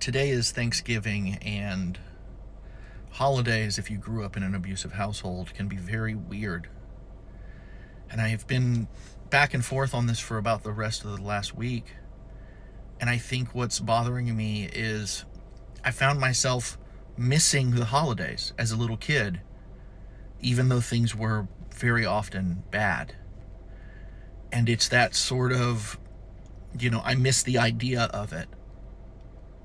today is Thanksgiving, and holidays, if you grew up in an abusive household, can be very weird. And I have been back and forth on this for about the rest of the last week. And I think what's bothering me is I found myself missing the holidays as a little kid, even though things were very often bad. And it's that sort of, I miss the idea of it.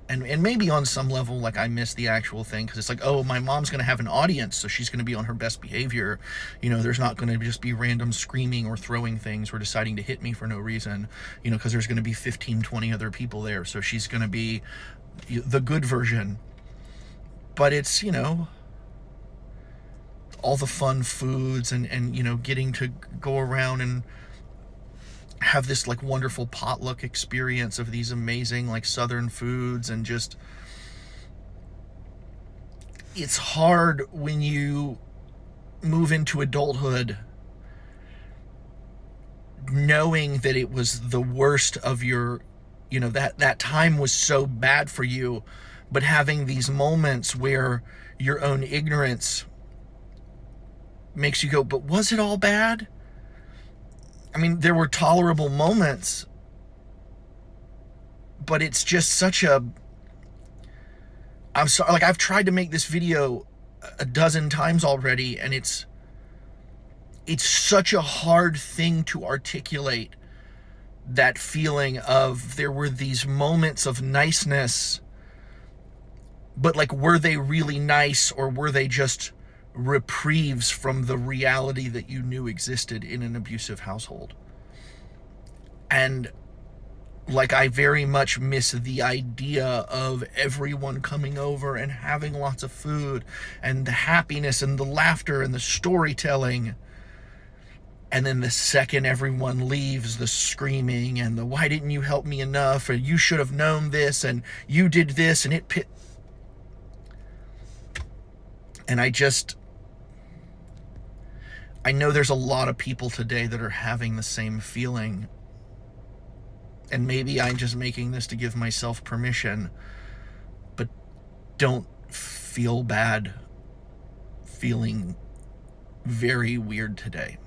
And maybe on some level, like, I miss the actual thing, because it's like, oh, my mom's going to have an audience, so she's going to be on her best behavior. There's not going to just be random screaming or throwing things or deciding to hit me for no reason, because there's going to be 15, 20 other people there, so she's going to be the good version. But it's, all the fun foods and getting to go around and have this like wonderful potluck experience of these amazing like southern foods, and just it's hard when you move into adulthood knowing that it was the worst of your, that time was so bad for you, but having these moments where your own ignorance makes you go, but was it all bad? I mean, there were tolerable moments, but it's just such a, I'm sorry, like, I've tried to make this video a dozen times already, and it's such a hard thing to articulate, that feeling of there were these moments of niceness, but like, were they really nice, or were they just reprieves from the reality that you knew existed in an abusive household? And like, I very much miss the idea of everyone coming over and having lots of food, and the happiness and the laughter and the storytelling. And then the second everyone leaves, the screaming and the why didn't you help me enough, or you should have known this, and you did this, and and I know there's a lot of people today that are having the same feeling. And maybe I'm just making this to give myself permission, but don't feel bad feeling very weird today.